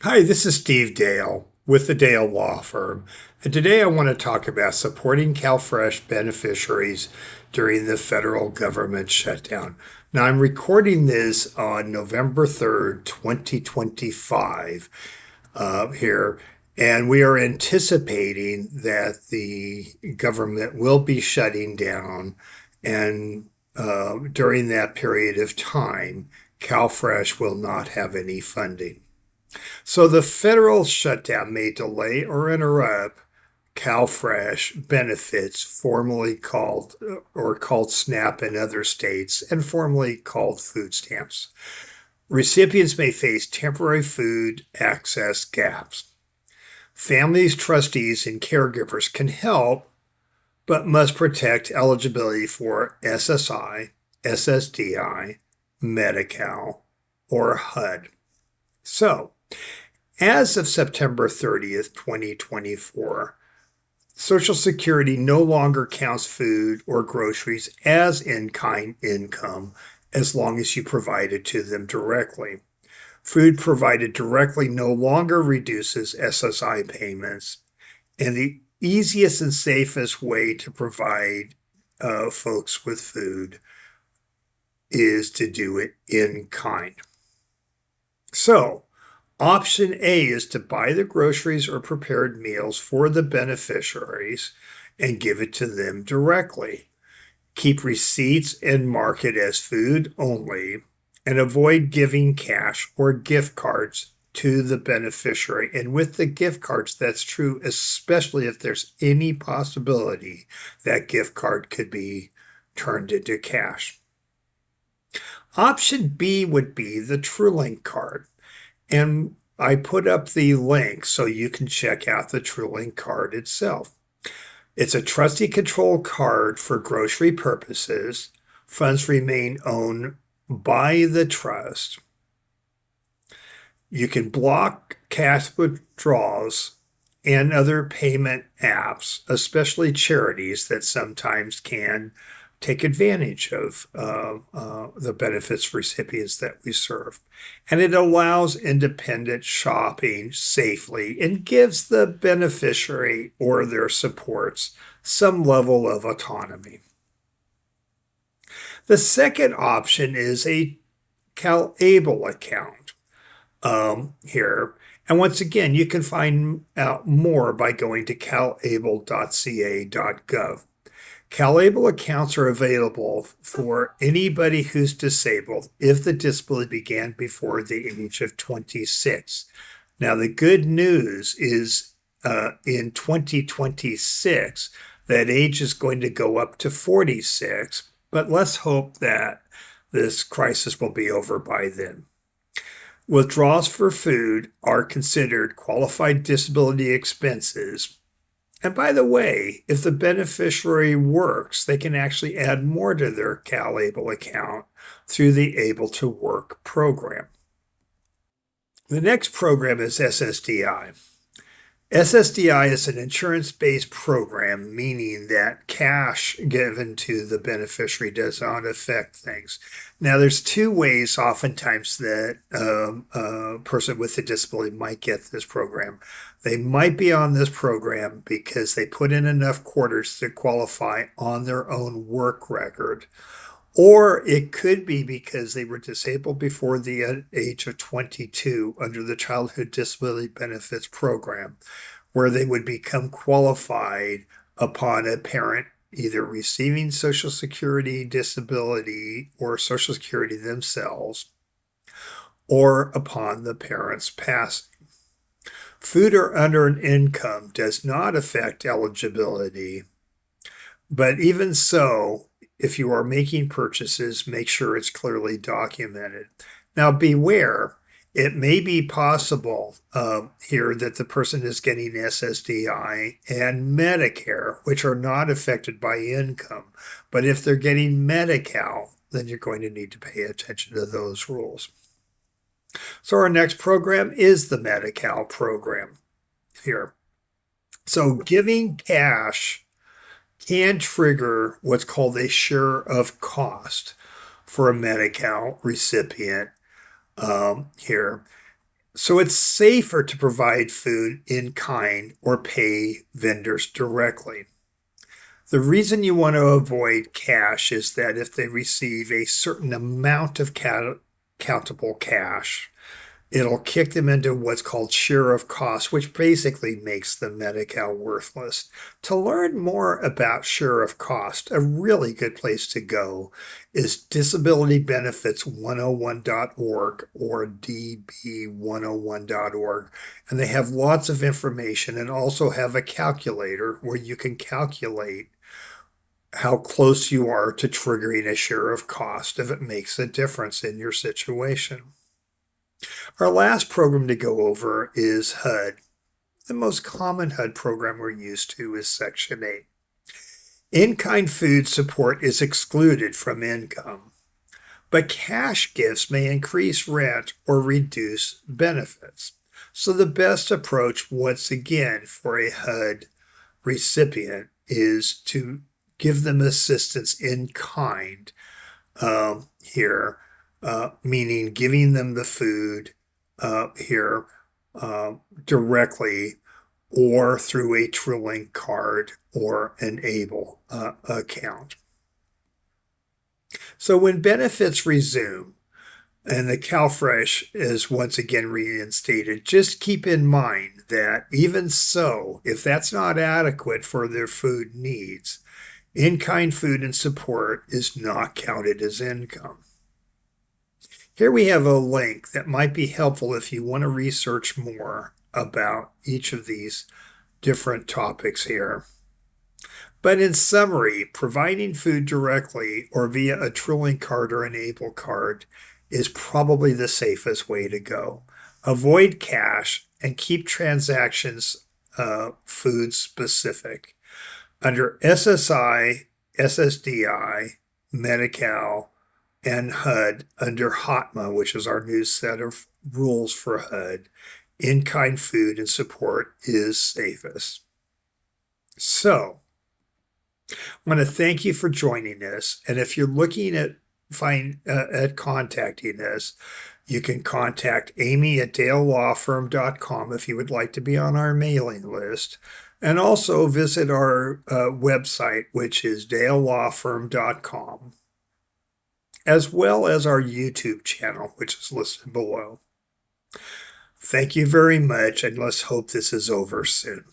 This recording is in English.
Hi, this is Steve Dale with the Dale Law Firm, and today I want to talk about supporting CalFresh beneficiaries during the federal government shutdown. Now, I'm recording this on November 3rd, 2025, here, and we are anticipating that the government will be shutting down, and during that period of time, CalFresh will not have any funding. So the federal shutdown may delay or interrupt CalFresh benefits, formerly called SNAP in other states and formerly called food stamps. Recipients may face temporary food access gaps. Families, trustees, and caregivers can help, but must protect eligibility for SSI, SSDI, Medi-Cal, or HUD. So, as of September 30th, 2024, Social Security no longer counts food or groceries as in kind income as long as you provide it to them directly. Food provided directly no longer reduces SSI payments, and the easiest and safest way to provide folks with food is to do it in kind. So, option A is to buy the groceries or prepared meals for the beneficiaries and give it to them directly. Keep receipts and mark it as food only, and avoid giving cash or gift cards to the beneficiary. And with the gift cards, that's true, especially if there's any possibility that gift card could be turned into cash. Option B would be the TrueLink card. And I put up the link so you can check out the TrueLink card itself. It's a trustee control card for grocery purposes. Funds remain owned by the trust. You can block cash withdrawals and other payment apps, especially charities that sometimes can take advantage of the benefits recipients that we serve. And it allows independent shopping safely and gives the beneficiary or their supports some level of autonomy. The second option is a CalAble account here. And once again, you can find out more by going to calable.ca.gov. CalAble accounts are available for anybody who's disabled if the disability began before the age of 26. Now, the good news is in 2026, that age is going to go up to 46, but let's hope that this crisis will be over by then. Withdrawals for food are considered qualified disability expenses. And by the way, if the beneficiary works, they can actually add more to their CalAble account through the Able to Work program. The next program is SSDI. SSDI is an insurance-based program, meaning that cash given to the beneficiary does not affect things. Now, there's two ways oftentimes that a person with a disability might get this program. They might be on this program because they put in enough quarters to qualify on their own work record. Or it could be because they were disabled before the age of 22 under the Childhood Disability Benefits Program, where they would become qualified upon a parent either receiving Social Security disability or Social Security themselves, or upon the parent's passing. Food or unearned income does not affect eligibility, but even so, if you are making purchases, make sure it's clearly documented. Now, beware, it may be possible here that the person is getting SSDI and Medicare, which are not affected by income. But if they're getting Medi-Cal, then you're going to need to pay attention to those rules. So our next program is the Medi-Cal program here. So giving cash can trigger what's called a share of cost for a Medi-Cal recipient here. So it's safer to provide food in kind or pay vendors directly. The reason you want to avoid cash is that if they receive a certain amount of countable cash, it'll kick them into what's called share of cost, which basically makes the Medi-Cal worthless. To learn more about share of cost, a really good place to go is disabilitybenefits101.org or db101.org. And they have lots of information and also have a calculator where you can calculate how close you are to triggering a share of cost if it makes a difference in your situation. Our last program to go over is HUD. The most common HUD program we're used to is Section 8. In-kind food support is excluded from income, but cash gifts may increase rent or reduce benefits. So the best approach, once again, for a HUD recipient is to give them assistance in kind here, meaning giving them the food here directly or through a Trilling card or an ABLE account. So when benefits resume and the CalFresh is once again reinstated, just keep in mind that even so, if that's not adequate for their food needs, in-kind food and support is not counted as income. Here we have a link that might be helpful if you want to research more about each of these different topics here. But in summary, providing food directly or via a Trilling card or an ABLE card is probably the safest way to go. Avoid cash and keep transactions food specific. Under SSI, SSDI, Medi-Cal, and HUD, under HOTMA, which is our new set of rules for HUD, in-kind food and support is safest. So, I want to thank you for joining us. And if you're looking at contacting us, you can contact Amy at dalelawfirm.com if you would like to be on our mailing list. And also visit our website, which is dalelawfirm.com, as well as our YouTube channel, which is listed below. Thank you very much, and let's hope this is over soon.